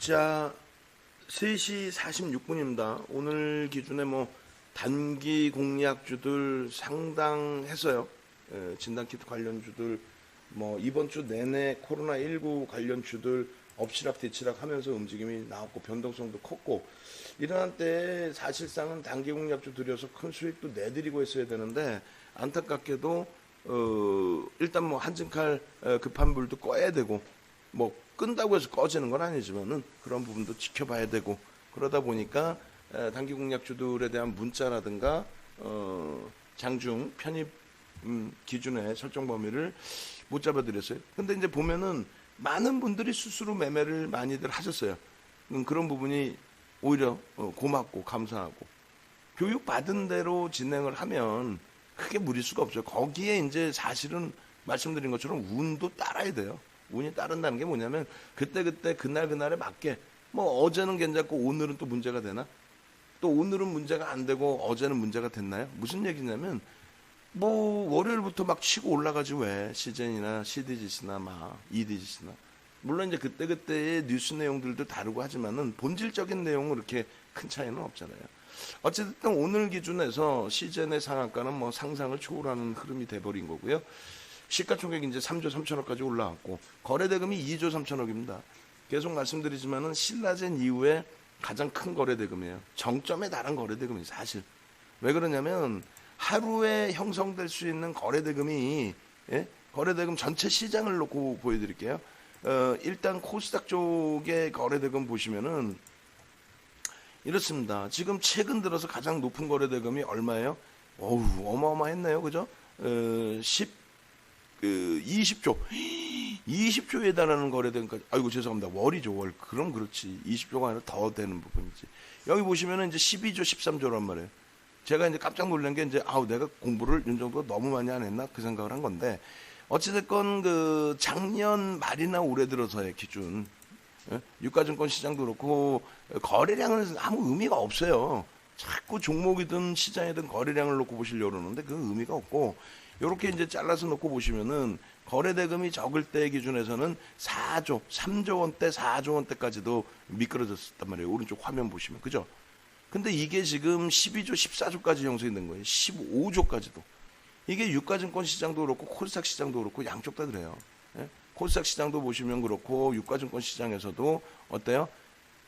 자, 3시 46분입니다. 오늘 기준에 단기 공약주들 상당했어요. 진단키트 관련주들 이번 주 내내 코로나19 관련주들 엎치락뒤치락 하면서 움직임이 나왔고 변동성도 컸고 이러한 때에 사실상은 단기 공약주 들여서 큰 수익도 내드리고 했어야 되는데 안타깝게도 일단 한증칼 급한 불도 꺼야 되고 끈다고 해서 꺼지는 건 아니지만은 그런 부분도 지켜봐야 되고 그러다 보니까 단기 공약주들에 대한 문자라든가 장중 편입 기준의 설정 범위를 못 잡아드렸어요. 근데 이제 보면은 많은 분들이 스스로 매매를 많이들 하셨어요. 그런 부분이 오히려 고맙고 감사하고 교육받은 대로 진행을 하면 크게 무리수가 없어요. 거기에 이제 사실은 말씀드린 것처럼 운도 따라야 돼요. 운이 따른다는 게 뭐냐면 그때 그날에 맞게 어제는 괜찮고 오늘은 또 문제가 되나? 또 오늘은 문제가 안 되고 어제는 문제가 됐나요? 무슨 얘기냐면 월요일부터 막 치고 올라가지 왜 시젠이나 CDGC나 EDGC나 물론 이제 그때의 뉴스 내용들도 다르고 하지만은 본질적인 내용은 그렇게 큰 차이는 없잖아요. 어쨌든 오늘 기준에서 시젠의 상한가는 상상을 초월하는 흐름이 돼버린 거고요. 시가총액이 이제 3조 3천억까지 올라왔고 거래대금이 2조 3천억입니다. 계속 말씀드리지만은 신라젠 이후에 가장 큰 거래대금이에요. 정점에 달한 거래대금이 사실. 왜 그러냐면 하루에 형성될 수 있는 거래대금이 거래대금 전체 시장을 놓고 보여드릴게요. 일단 코스닥 쪽의 거래대금 보시면은 이렇습니다. 지금 최근 들어서 가장 높은 거래대금이 얼마예요? 어마어마했네요. 그죠? 20조에 달하는 거래대금까지. 아이고 죄송합니다. 월이죠 월. 그럼 그렇지. 20조가 아니라 더 되는 부분이지. 여기 보시면은 이제 12조 13조란 말이에요. 제가 이제 깜짝 놀란 게 이제 내가 공부를 윤정도가 너무 많이 안 했나 그 생각을 한 건데 어찌됐건 작년 말이나 올해 들어서의 기준 유가증권 시장도 그렇고 거래량은 아무 의미가 없어요. 자꾸 종목이든 시장이든 거래량을 놓고 보시려고 그러는데 그 의미가 없고 이렇게 이제 잘라서 놓고 보시면은 거래대금이 적을 때 기준에서는 4조, 3조 원대, 4조 원대까지도 미끄러졌단 말이에요. 오른쪽 화면 보시면 그죠? 근데 이게 지금 12조, 14조까지 형성이 된 거예요. 15조까지도. 이게 유가증권 시장도 그렇고 코스닥 시장도 그렇고 양쪽 다 그래요. 코스닥 시장도 보시면 그렇고 유가증권 시장에서도 어때요?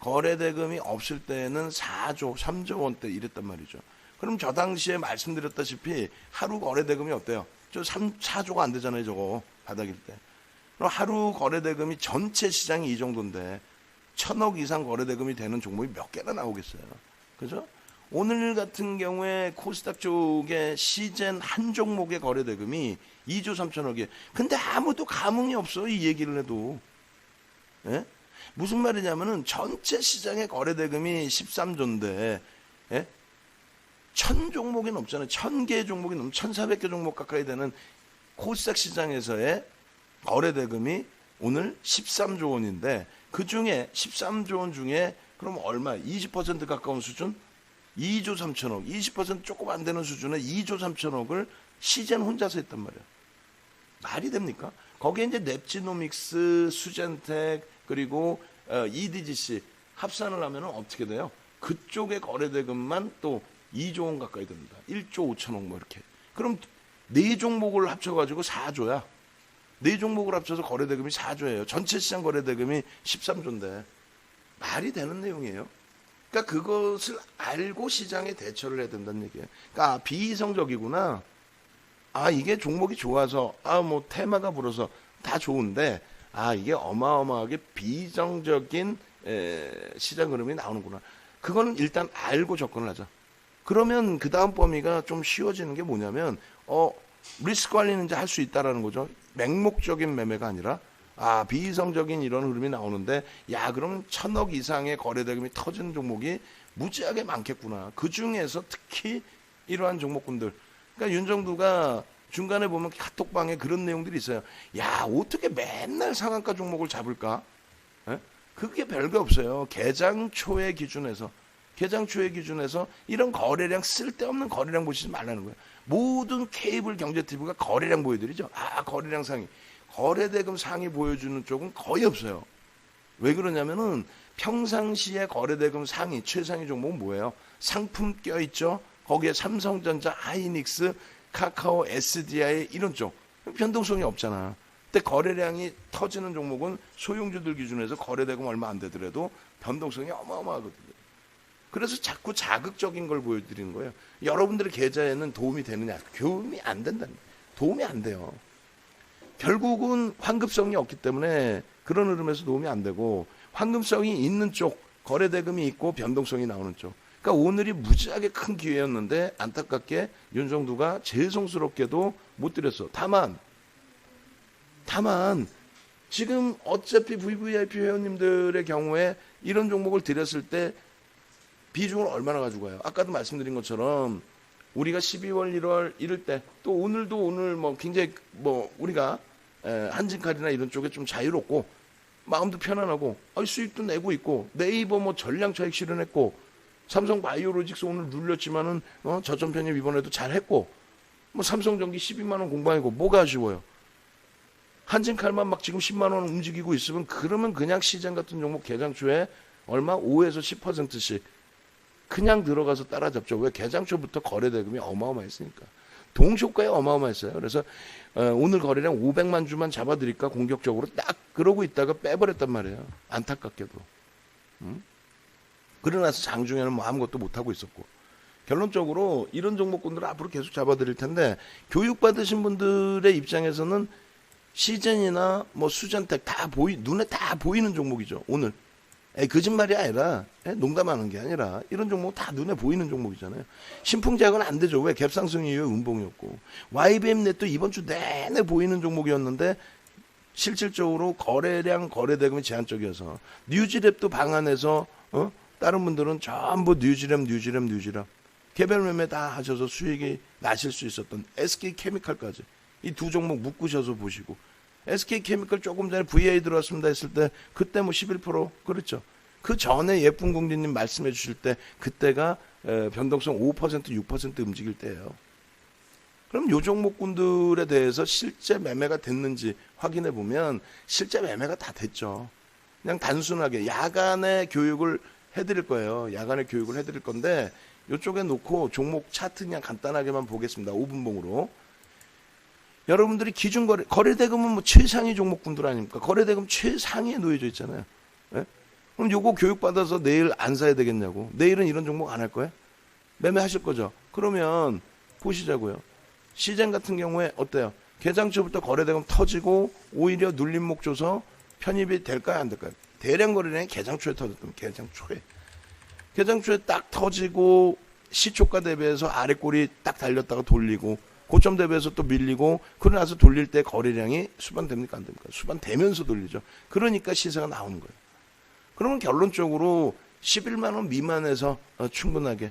거래대금이 없을 때는 4조, 3조 원대 이랬단 말이죠. 그럼 저 당시에 말씀드렸다시피 하루 거래대금이 어때요? 4조가 안 되잖아요, 저거. 바닥일 때. 그럼 하루 거래대금이 전체 시장이 이 정도인데 1,000억 이상 거래대금이 되는 종목이 몇 개나 나오겠어요. 그죠? 오늘 같은 경우에 코스닥 쪽에 시젠 한 종목의 거래대금이 2조 3천억이에요. 근데 아무도 감흥이 없어, 이 얘기를 해도. 예? 무슨 말이냐면은 전체 시장의 거래대금이 13조인데, 1,000종목이 넘잖아요. 1,000개 종목이 넘, 1,400개 종목 가까이 되는 코스닥 시장에서의 거래대금이 오늘 13조 원인데, 그 중에 13조 원 중에 그럼 얼마? 20% 가까운 수준? 2조 3천억. 20% 조금 안 되는 수준의 2조 3천억을 시젠 혼자서 했단 말이에요. 말이 됩니까? 거기에 이제 넵지노믹스, 수젠텍, 그리고 EDGC 합산을 하면 어떻게 돼요? 그쪽의 거래대금만 또 2조 원 가까이 됩니다. 1조 5천억 이렇게. 그럼 4종목을 합쳐가지고 4조야. 4종목을 합쳐서 거래대금이 4조예요. 전체 시장 거래대금이 13조인데. 말이 되는 내용이에요. 그러니까 그것을 알고 시장에 대처를 해야 된다는 얘기예요. 그러니까 비이성적이구나. 이게 종목이 좋아서 테마가 불어서 다 좋은데 이게 어마어마하게 비정적인 시장 흐름이 나오는구나. 그거는 일단 알고 접근을 하자. 그러면 그 다음 범위가 좀 쉬워지는 게 뭐냐면 리스크 관리는 이제 할 수 있다라는 거죠. 맹목적인 매매가 아니라 비이성적인 이런 흐름이 나오는데 그러면 1,000억 이상의 거래대금이 터지는 종목이 무지하게 많겠구나. 그 중에서 특히 이러한 종목군들. 그러니까 윤정두가 중간에 보면 카톡방에 그런 내용들이 있어요. 어떻게 맨날 상한가 종목을 잡을까? 그게 별거 없어요. 개장 초의 기준에서 이런 거래량, 쓸데없는 거래량 보시지 말라는 거예요. 모든 케이블 경제TV가 거래량 보여드리죠. 거래량 상위. 거래대금 상위 보여주는 쪽은 거의 없어요. 왜 그러냐면은 평상시에 거래대금 상위, 최상위 종목은 뭐예요? 상품 껴있죠? 거기에 삼성전자, 하이닉스, 카카오, SDI 이런 쪽. 변동성이 없잖아. 근데 거래량이 터지는 종목은 소형주들 기준에서 거래대금 얼마 안 되더라도 변동성이 어마어마하거든요. 그래서 자꾸 자극적인 걸 보여드리는 거예요. 여러분들의 계좌에는 도움이 되느냐? 도움이 안 된다는 거예요. 도움이 안 돼요. 결국은 환급성이 없기 때문에 그런 흐름에서 도움이 안 되고, 환급성이 있는 쪽, 거래대금이 있고 변동성이 나오는 쪽. 그러니까 오늘이 무지하게 큰 기회였는데 안타깝게 윤정두가 죄송스럽게도 못 드렸어. 다만 지금 어차피 VVIP 회원님들의 경우에 이런 종목을 드렸을 때 비중을 얼마나 가지고 가요? 아까도 말씀드린 것처럼 우리가 12월 1월 이럴 때, 또 오늘도 오늘 뭐 굉장히 뭐 우리가 한진칼이나 이런 쪽에 좀 자유롭고 마음도 편안하고 수익도 내고 있고, 네이버 뭐 전량 차익 실현했고, 삼성 바이오로직스 오늘 눌렸지만은 저점 편입 이번에도 잘했고, 뭐 삼성전기 12만 원 공방이고, 뭐가 아쉬워요? 한진칼만 막 지금 10만 원 움직이고 있으면, 그러면 그냥 시장 같은 종목 개장초에 얼마 5에서 10%씩 그냥 들어가서 따라잡죠. 왜? 개장초부터 거래대금이 어마어마했으니까. 동시효과에 어마어마했어요. 그래서 오늘 거래량 500만 주만 잡아드릴까 공격적으로 딱 그러고 있다가 빼버렸단 말이에요. 안타깝게도. 그러나서 장중에는 뭐 아무것도 못하고 있었고. 결론적으로 이런 종목군들을 앞으로 계속 잡아드릴 텐데, 교육받으신 분들의 입장에서는 시젠이나 뭐 수젠텍 눈에 다 보이는 종목이죠. 오늘. 거짓말이 아니라, 농담하는 게 아니라 이런 종목 다 눈에 보이는 종목이잖아요. 신풍제약은 안 되죠. 왜? 갭상승 이후에 음봉이었고, YBM넷도 이번 주 내내 보이는 종목이었는데 실질적으로 거래량, 거래대금이 제한적이어서, 뉴지랩도 방안해서 다른 분들은 전부 뉴지랩 개별 매매 다 하셔서 수익이 나실 수 있었던 SK케미칼까지 이 두 종목 묶으셔서 보시고, SK케미칼 조금 전에 VA 들어왔습니다 했을 때 그때 뭐 11% 그렇죠. 그 전에 예쁜 공주님 말씀해 주실 때 그때가 변동성 5% 6% 움직일 때예요. 그럼 요 종목군들에 대해서 실제 매매가 됐는지 확인해 보면 실제 매매가 다 됐죠. 그냥 단순하게 야간에 교육을 해드릴 거예요. 야간에 교육을 해드릴 건데, 이쪽에 놓고 종목 차트 그냥 간단하게만 보겠습니다. 5분봉으로. 여러분들이 기준 거래대금은 뭐 최상위 종목군들 아닙니까? 거래대금 최상위에 놓여져 있잖아요. 네? 그럼 요거 교육받아서 내일 안 사야 되겠냐고. 내일은 이런 종목 안 할 거예요? 매매하실 거죠? 그러면 보시자고요. 시젠 같은 경우에 어때요? 개장초부터 거래대금 터지고 오히려 눌림목 줘서 편입이 될까요? 안 될까요? 대량 거래량이 개장초에 터졌던 개장초에 딱 터지고 시초가 대비해서 아래 꼬리 딱 달렸다가 돌리고, 고점 대비해서 또 밀리고, 그러고 나서 돌릴 때 거래량이 수반됩니까? 안 됩니까? 수반되면서 돌리죠. 그러니까 시세가 나오는 거예요. 그러면 결론적으로 11만 원 미만에서 충분하게,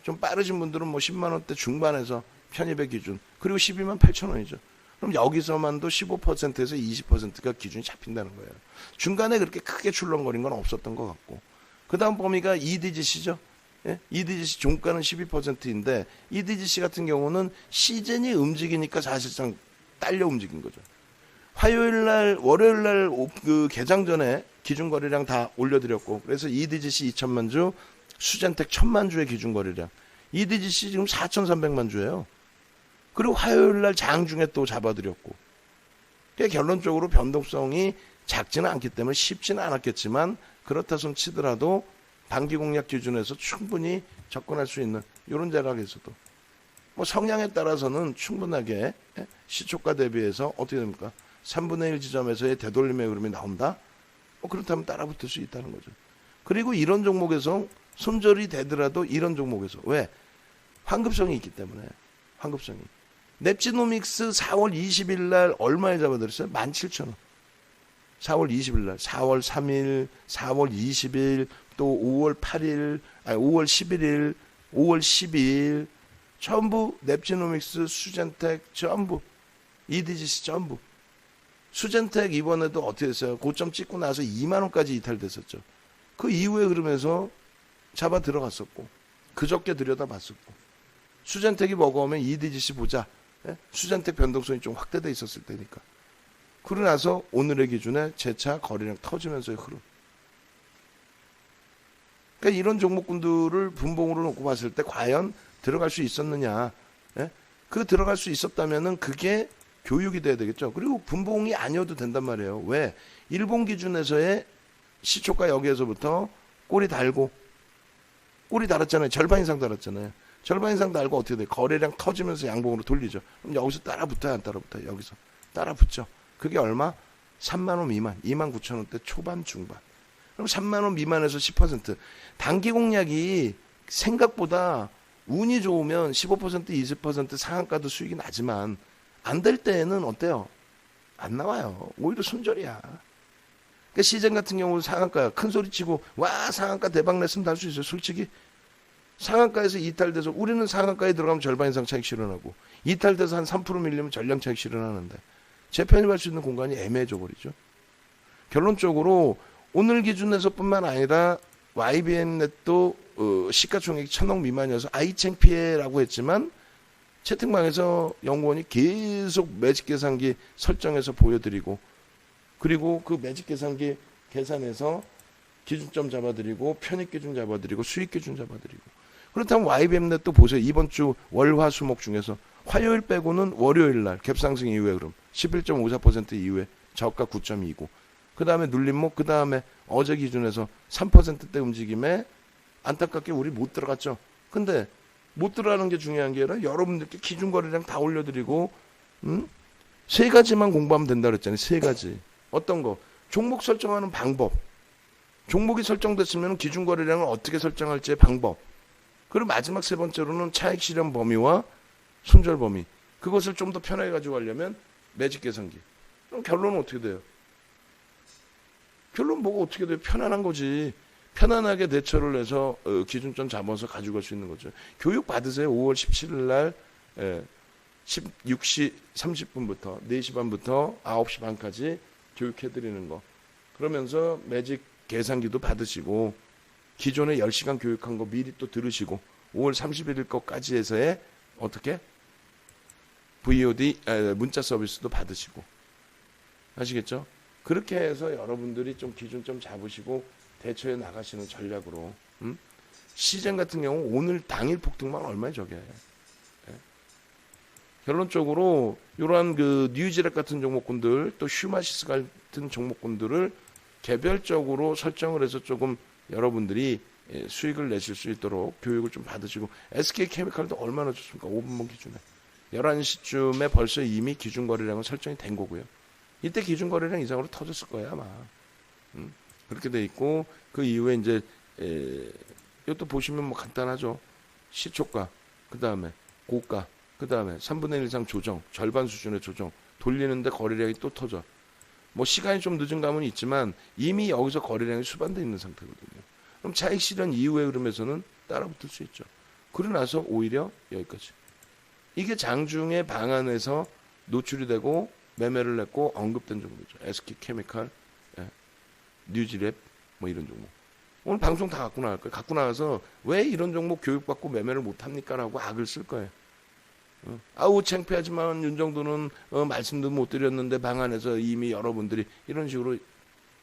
좀 빠르신 분들은 뭐 10만 원대 중반에서 편입의 기준, 그리고 12만 8천 원이죠. 그럼 여기서만도 15%에서 20%가 기준이 잡힌다는 거예요. 중간에 그렇게 크게 출렁거린 건 없었던 것 같고, 그 다음 범위가 EDGC죠. EDGC 종가는 12%인데 EDGC 같은 경우는 시즌이 움직이니까 사실상 딸려 움직인 거죠. 화요일날, 월요일날 그 개장 전에 기준 거래량 다 올려드렸고, 그래서 EDGC 2천만 주, 수젠텍 1,000만 주의 기준 거래량. EDGC 지금 4,300만 주예요. 그리고 화요일날 장중에 또 잡아드렸고. 그러니까 결론적으로 변동성이 작지는 않기 때문에 쉽지는 않았겠지만, 그렇다 손 치더라도 단기 공략 기준에서 충분히 접근할 수 있는 이런 자락에서도 뭐 성향에 따라서는 충분하게 시초가 대비해서 어떻게 됩니까? 3분의 1 지점에서의 되돌림의 흐름이 나온다? 뭐 그렇다면 따라붙을 수 있다는 거죠. 그리고 이런 종목에서 손절이 되더라도 이런 종목에서 왜? 환급성이 있기 때문에. 환급성이. 넵지노믹스 4월 20일 날 얼마에 잡아드렸어요? 17,000원. 4월 20일 날, 4월 3일, 4월 20일, 또 5월 8일, 5월 11일, 5월 12일, 전부 넵지노믹스, 수젠텍 전부, EDGC 전부. 수젠텍 이번에도 어떻게 됐어요? 고점 찍고 나서 2만 원까지 이탈됐었죠. 그 이후에 그러면서 잡아 들어갔었고, 그저께 들여다봤었고, 수젠텍이 먹어오면 EDGC 보자. 수젠텍 변동성이 좀 확대돼 있었을 때니까. 그러고 나서 오늘의 기준에 재차 거래량 터지면서의 흐름. 그러니까 이런 종목군들을 분봉으로 놓고 봤을 때 과연 들어갈 수 있었느냐? 예? 그 들어갈 수 있었다면은 그게 교육이 돼야 되겠죠. 그리고 분봉이 아니어도 된단 말이에요. 왜? 일본 기준에서의 시초가 여기에서부터 꼬리 달고 꼬리 달았잖아요. 절반 이상 달았잖아요. 절반 이상 달고 어떻게 돼? 거래량 터지면서 양봉으로 돌리죠. 그럼 여기서 따라 붙어요, 안 따라 붙어요? 여기서 따라 붙죠. 그게 얼마? 3만 원 미만, 2만 9천 원대 초반 중반. 그럼 3만 원 미만에서 10%. 단기 공략이 생각보다 운이 좋으면 15%, 20% 상한가도 수익이 나지만 안 될 때에는 어때요? 안 나와요. 오히려 손절이야. 그러니까 시장 같은 경우는 상한가야. 큰 소리 치고 와 상한가 대박 냈으면 할 수 있어요. 솔직히 상한가에서 이탈돼서 우리는 상한가에 들어가면 절반 이상 차익 실현하고 이탈돼서 한 3% 밀리면 전량 차익 실현하는데 재편입할 수 있는 공간이 애매해져 버리죠. 결론적으로 오늘 기준에서뿐만 아니라 YBN넷도 시가총액이 1,000억 미만이어서 아이 창피해라고 했지만 채팅방에서 연구원이 계속 매직 계산기 설정해서 보여드리고 그리고 그 매직 계산기 계산해서 기준점 잡아드리고 편입기준 잡아드리고 수익기준 잡아드리고 그렇다면 YBN넷도 보세요. 이번 주 월화수목 중에서 화요일 빼고는 월요일날 갭상승 이후에 그럼 11.54% 이후에 저가 9.29 그 다음에 눌림목 그 다음에 어제 기준에서 3%대 움직임에 안타깝게 우리 못 들어갔죠. 근데 못 들어가는 게 중요한 게 아니라 여러분들께 기준거래량 다 올려드리고 세 가지만 공부하면 된다 그랬잖아요. 세 가지. 어떤 거? 종목 설정하는 방법. 종목이 설정됐으면 기준거래량을 어떻게 설정할지의 방법. 그리고 마지막 세 번째로는 차익 실현 범위와 손절 범위. 그것을 좀 더 편하게 가지고 가려면 매직 계산기. 그럼 결론은 어떻게 돼요? 결론 뭐가 어떻게 돼요? 편안한 거지. 편안하게 대처를 해서 기준점 잡아서 가지고 갈 수 있는 거죠. 교육 받으세요. 5월 17일 날 16시 30분부터 4시 반부터 9시 반까지 교육해드리는 거. 그러면서 매직 계산기도 받으시고 기존에 10시간 교육한 거 미리 또 들으시고 5월 31일 것까지 해서의 어떻게? VOD 문자 서비스도 받으시고 아시겠죠? 그렇게 해서 여러분들이 좀 기준점 잡으시고 대처해 나가시는 전략으로 시장 같은 경우 오늘 당일 폭등만 얼마에 적여요. 예? 결론적으로 이러한 그 뉴질랩 같은 종목군들 또 휴마시스 같은 종목군들을 개별적으로 설정을 해서 조금 여러분들이 수익을 내실 수 있도록 교육을 좀 받으시고 SK케미칼도 얼마나 좋습니까? 5분봉 기준에 11시쯤에 벌써 이미 기준거래량은 설정이 된 거고요. 이때 기준거래량 이상으로 터졌을 거예요 아마. 그렇게 돼 있고 그 이후에 이제 이것도 보시면 뭐 간단하죠. 시초가, 그 다음에 고가, 그 다음에 3분의 1 이상 조정, 절반 수준의 조정 돌리는데 거래량이 또 터져. 뭐 시간이 좀 늦은 감은 있지만 이미 여기서 거래량이 수반되어 있는 상태거든요. 그럼 차익 실현 이후의 흐름에서는 따라붙을 수 있죠. 그러고 나서 오히려 여기까지. 이게 장중의 방안에서 노출이 되고 매매를 했고 언급된 종목이죠. SK케미칼, 뉴질랩 뭐 이런 종목. 오늘 방송 다 갖고 나갈 거예요. 갖고 나가서 왜 이런 종목 교육받고 매매를 못합니까? 라고 악을 쓸 거예요. 아우 창피하지만 윤정도는 말씀도 못 드렸는데 방안에서 이미 여러분들이 이런 식으로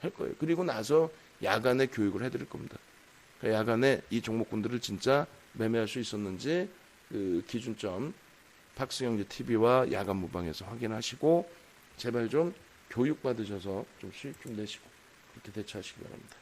할 거예요. 그리고 나서 야간에 교육을 해드릴 겁니다. 그러니까 야간에 이 종목군들을 진짜 매매할 수 있었는지 그 기준점 박수영재 TV와 야간 무방에서 확인하시고 제발 좀 교육 받으셔서 좀 수익 좀 내시고 그렇게 대처하시기 바랍니다.